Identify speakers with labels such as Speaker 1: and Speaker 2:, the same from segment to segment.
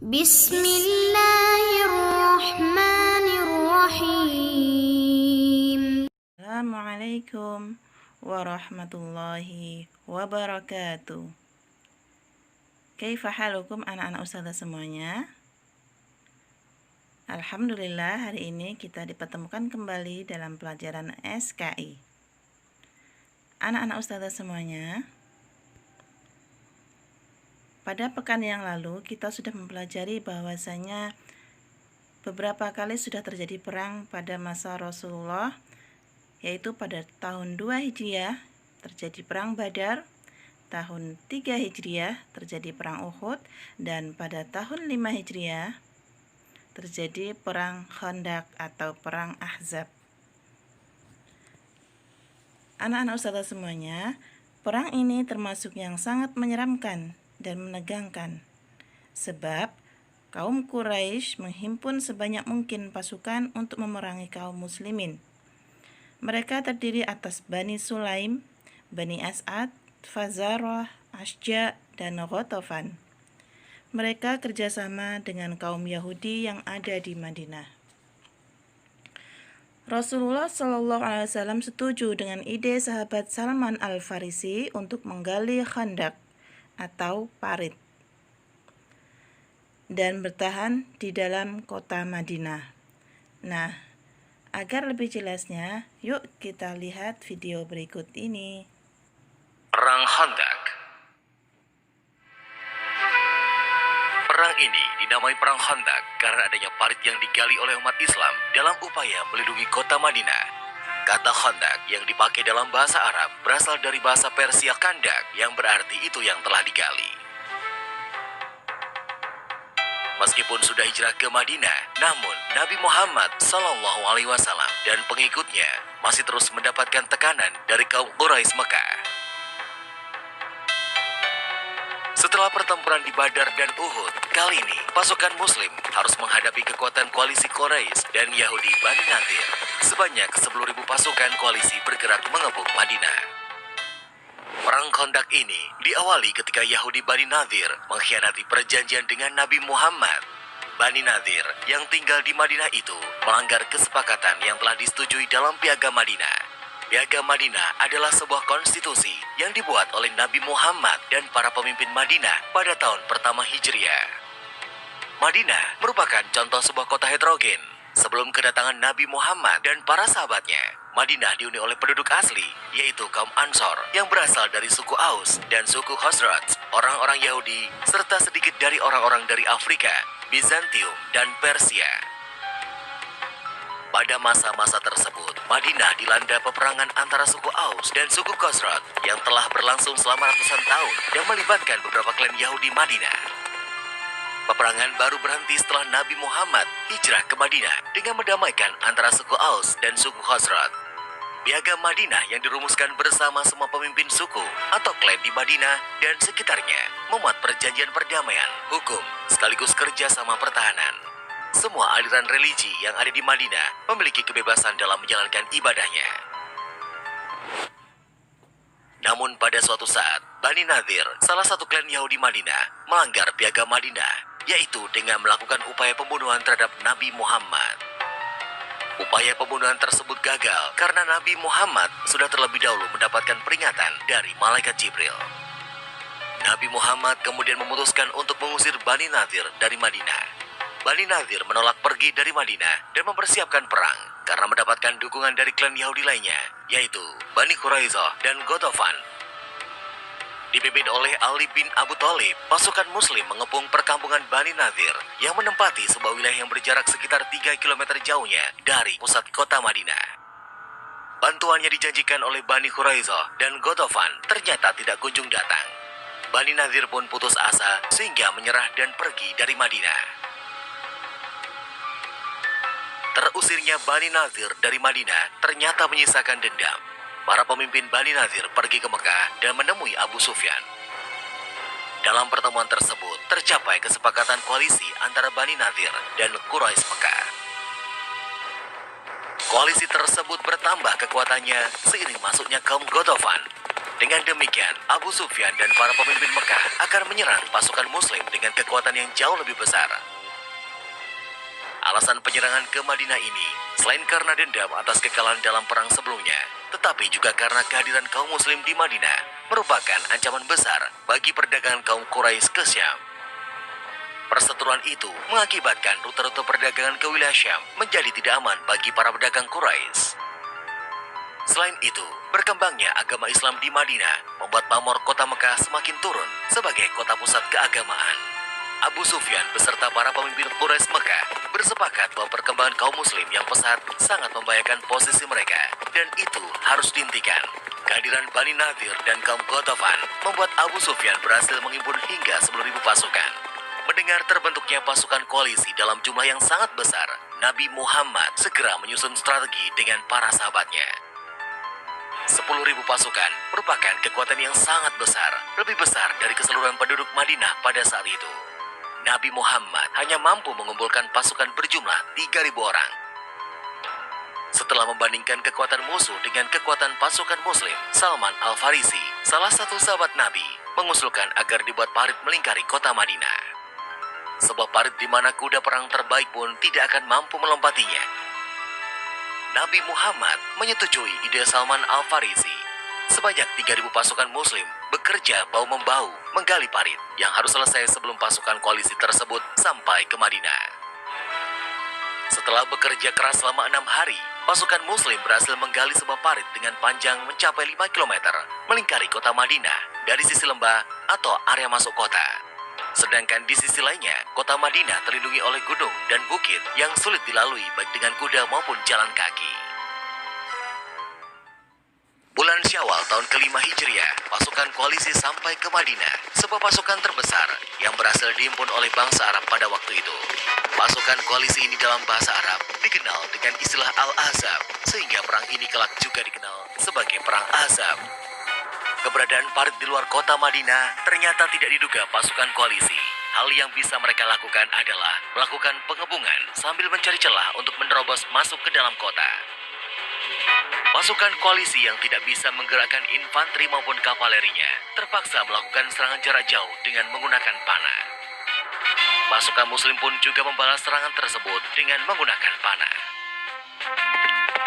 Speaker 1: Bismillahirrahmanirrahim.
Speaker 2: Assalamualaikum warahmatullahi wabarakatuh. Kaifa halukum anak-anak ustazah semuanya? Alhamdulillah, hari ini kita dipertemukan kembali dalam pelajaran SKI. Anak-anak ustazah semuanya, pada pekan yang lalu kita sudah mempelajari bahwasanya beberapa kali sudah terjadi perang pada masa Rasulullah, yaitu pada tahun 2 Hijriah terjadi perang Badar, tahun 3 Hijriah terjadi perang Uhud, dan pada tahun 5 Hijriah terjadi perang Khandaq atau perang Ahzab. Anak-anak ustazah semuanya, perang ini termasuk yang sangat menyeramkan dan menegangkan, sebab kaum Quraisy menghimpun sebanyak mungkin pasukan untuk memerangi kaum muslimin. Mereka terdiri atas Bani Sulaim, Bani As'ad, Fazarah, Ashja, dan Ghatafan. Mereka kerjasama dengan kaum Yahudi yang ada di Madinah. Rasulullah SAW setuju dengan ide sahabat Salman Al-Farisi untuk menggali Khandaq atau parit dan bertahan di dalam kota Madinah. Nah, agar lebih jelasnya, yuk kita lihat video berikut ini.
Speaker 3: Perang Khandaq. Perang ini dinamai Perang Khandaq karena adanya parit yang digali oleh umat Islam dalam upaya melindungi kota Madinah. Kata Khandaq yang dipakai dalam bahasa Arab berasal dari bahasa Persia kandak yang berarti itu yang telah digali. Meskipun sudah hijrah ke Madinah, namun Nabi Muhammad SAW dan pengikutnya masih terus mendapatkan tekanan dari kaum Quraisy Mekah. Setelah pertempuran di Badar dan Uhud, kali ini pasukan Muslim harus menghadapi kekuatan koalisi Quraisy dan Yahudi Bani Nadir. Sebanyak 10.000 pasukan koalisi bergerak mengebuk Madinah. Perang Khandaq ini diawali ketika Yahudi Bani Nadir mengkhianati perjanjian dengan Nabi Muhammad. Bani Nadir yang tinggal di Madinah itu melanggar kesepakatan yang telah disetujui dalam Piagam Madinah. Piagam Madinah adalah sebuah konstitusi yang dibuat oleh Nabi Muhammad dan para pemimpin Madinah pada tahun pertama Hijriah. Madinah merupakan contoh sebuah kota heterogen. Sebelum kedatangan Nabi Muhammad dan para sahabatnya, Madinah dihuni oleh penduduk asli, yaitu kaum Ansor yang berasal dari suku Aus dan suku Khazraj, orang-orang Yahudi, serta sedikit dari orang-orang dari Afrika, Bizantium, dan Persia. Pada masa-masa tersebut, Madinah dilanda peperangan antara suku Aus dan suku Khazraj yang telah berlangsung selama ratusan tahun dan melibatkan beberapa klan Yahudi Madinah. Peperangan baru berhenti setelah Nabi Muhammad hijrah ke Madinah dengan mendamaikan antara suku Aus dan suku Khazraj. Piagam Madinah yang dirumuskan bersama semua pemimpin suku atau klan di Madinah dan sekitarnya memuat perjanjian perdamaian, hukum, sekaligus kerja sama pertahanan. Semua aliran religi yang ada di Madinah memiliki kebebasan dalam menjalankan ibadahnya. Namun pada suatu saat, Bani Nadir, salah satu klan Yahudi Madinah, melanggar Piagam Madinah, yaitu dengan melakukan upaya pembunuhan terhadap Nabi Muhammad. Upaya pembunuhan tersebut gagal karena Nabi Muhammad sudah terlebih dahulu mendapatkan peringatan dari malaikat Jibril. Nabi Muhammad kemudian memutuskan untuk mengusir Bani Nadir dari Madinah. Bani Nadir menolak pergi dari Madinah dan mempersiapkan perang karena mendapatkan dukungan dari klan Yahudi lainnya, yaitu Bani Quraisyah dan Ghatafan. Dipimpin oleh Ali bin Abu Thalib, pasukan Muslim mengepung perkampungan Bani Nadir yang menempati sebuah wilayah yang berjarak sekitar 3 km jauhnya dari pusat kota Madinah. Bantuan yang dijanjikan oleh Bani Quraisyah dan Ghatafan ternyata tidak kunjung datang. Bani Nadir pun putus asa sehingga menyerah dan pergi dari Madinah. Terusirnya Bani Nadir dari Madinah ternyata menyisakan dendam. Para pemimpin Bani Nadir pergi ke Mekah dan menemui Abu Sufyan. Dalam pertemuan tersebut tercapai kesepakatan koalisi antara Bani Nadir dan Quraisy Mekah. Koalisi tersebut bertambah kekuatannya seiring masuknya kaum Ghatafan. Dengan demikian, Abu Sufyan dan para pemimpin Mekah akan menyerang pasukan Muslim dengan kekuatan yang jauh lebih besar. Alasan penyerangan ke Madinah ini, selain karena dendam atas kekalahan dalam perang sebelumnya, tetapi juga karena kehadiran kaum Muslim di Madinah merupakan ancaman besar bagi perdagangan kaum Quraisy ke Syam. Perseteruan itu mengakibatkan rute-rute perdagangan ke wilayah Syam menjadi tidak aman bagi para pedagang Quraisy. Selain itu, berkembangnya agama Islam di Madinah membuat pamor kota Mekah semakin turun sebagai kota pusat keagamaan. Abu Sufyan beserta para pemimpin Quraisy Mekah bersepakat bahwa perkembangan kaum Muslim yang pesat sangat membahayakan posisi mereka, dan itu harus dihentikan. Kehadiran Bani Nadir dan kaum Ghatafan membuat Abu Sufyan berhasil menghimpun hingga 10.000 pasukan. Mendengar terbentuknya pasukan koalisi dalam jumlah yang sangat besar, Nabi Muhammad segera menyusun strategi dengan para sahabatnya. 10.000 pasukan merupakan kekuatan yang sangat besar, lebih besar dari keseluruhan penduduk Madinah pada saat itu. Nabi Muhammad hanya mampu mengumpulkan pasukan berjumlah 3.000 orang. Setelah membandingkan kekuatan musuh dengan kekuatan pasukan Muslim, Salman Al-Farisi, salah satu sahabat Nabi, mengusulkan agar dibuat parit melingkari kota Madinah. Sebuah parit di mana kuda perang terbaik pun tidak akan mampu melompatinya. Nabi Muhammad menyetujui ide Salman Al-Farisi. Sebanyak 3.000 pasukan Muslim bekerja bahu-membahu menggali parit yang harus selesai sebelum pasukan koalisi tersebut sampai ke Madinah. Setelah bekerja keras selama 6 hari, pasukan Muslim berhasil menggali sebuah parit dengan panjang mencapai 5 km melingkari kota Madinah dari sisi lembah atau area masuk kota. Sedangkan di sisi lainnya, kota Madinah terlindungi oleh gunung dan bukit yang sulit dilalui baik dengan kuda maupun jalan kaki. Bulan Syawal tahun ke-5 Hijriah, pasukan koalisi sampai ke Madinah, sebuah pasukan terbesar yang berhasil dihimpun oleh bangsa Arab pada waktu itu. Pasukan koalisi ini dalam bahasa Arab dikenal dengan istilah Al-Ahzab, sehingga perang ini kelak juga dikenal sebagai Perang Ahzab. Keberadaan parit di luar kota Madinah ternyata tidak diduga pasukan koalisi. Hal yang bisa mereka lakukan adalah melakukan pengebungan sambil mencari celah untuk menerobos masuk ke dalam kota. Pasukan koalisi yang tidak bisa menggerakkan infanteri maupun kavalerinya terpaksa melakukan serangan jarak jauh dengan menggunakan panah. Pasukan Muslim pun juga membalas serangan tersebut dengan menggunakan panah.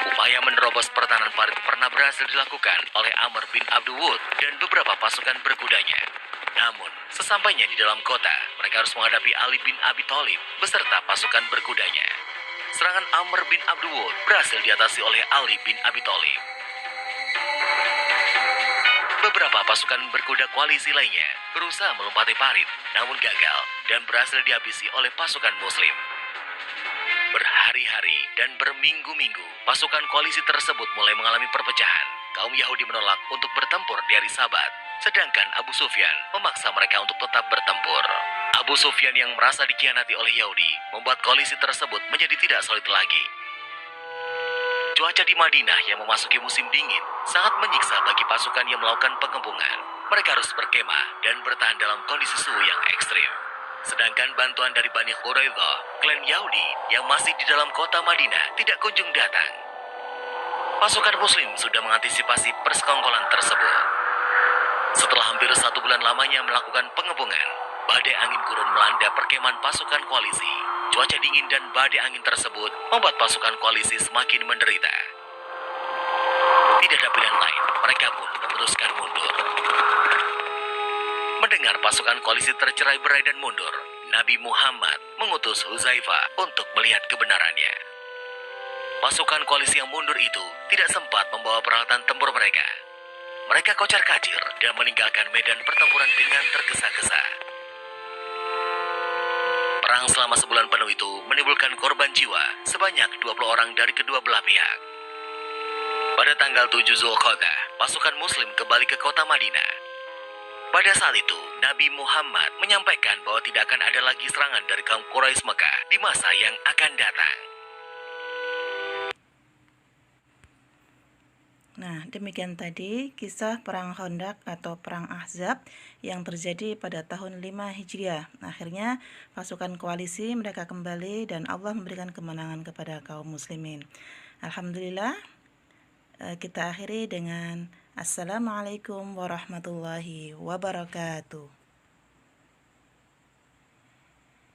Speaker 3: Upaya menerobos pertahanan parit pernah berhasil dilakukan oleh Amr bin Abdul Wud dan beberapa pasukan berkudanya. Namun, sesampainya di dalam kota, mereka harus menghadapi Ali bin Abi Thalib beserta pasukan berkudanya. Serangan Amr bin Abdul Wud berhasil diatasi oleh Ali bin Abi Thalib. Beberapa pasukan berkuda koalisi lainnya berusaha melompati parit, namun gagal dan berhasil dihabisi oleh pasukan Muslim. Berhari-hari dan berminggu-minggu, pasukan koalisi tersebut mulai mengalami perpecahan. Kaum Yahudi menolak untuk bertempur di hari Sabat, sedangkan Abu Sufyan memaksa mereka untuk tetap bertempur. Abu Sufyan yang merasa dikhianati oleh Yahudi membuat koalisi tersebut menjadi tidak solid lagi. Cuaca di Madinah yang memasuki musim dingin sangat menyiksa bagi pasukan yang melakukan pengempungan. Mereka harus berkemah dan bertahan dalam kondisi suhu yang ekstrim. Sedangkan bantuan dari Bani Quraidah, klan Yahudi yang masih di dalam kota Madinah tidak kunjung datang. Pasukan Muslim sudah mengantisipasi persekongkolan tersebut. Setelah hampir 1 bulan lamanya melakukan pengepungan, badai angin gurun melanda perkemahan pasukan koalisi. Cuaca dingin dan badai angin tersebut membuat pasukan koalisi semakin menderita. Tidak ada pilihan lain, mereka pun memutuskan mundur. Mendengar pasukan koalisi tercerai-berai dan mundur, Nabi Muhammad mengutus Huzaifah untuk melihat kebenarannya. Pasukan koalisi yang mundur itu tidak sempat membawa peralatan tempur mereka. Mereka kocar-kacir dan meninggalkan medan pertempuran dengan tergesa-gesa. Perang selama sebulan penuh itu menimbulkan korban jiwa sebanyak 20 orang dari kedua belah pihak. Pada tanggal 7 Zulqa'dah, pasukan Muslim kembali ke kota Madinah. Pada saat itu, Nabi Muhammad menyampaikan bahwa tidak akan ada lagi serangan dari kaum Quraisy Mekah di masa yang akan datang.
Speaker 2: Nah, demikian tadi kisah Perang Khandaq atau Perang Ahzab yang terjadi pada tahun 5 Hijriah. Akhirnya pasukan koalisi mereka kembali dan Allah memberikan kemenangan kepada kaum muslimin. Alhamdulillah, kita akhiri dengan Assalamualaikum warahmatullahi wabarakatuh.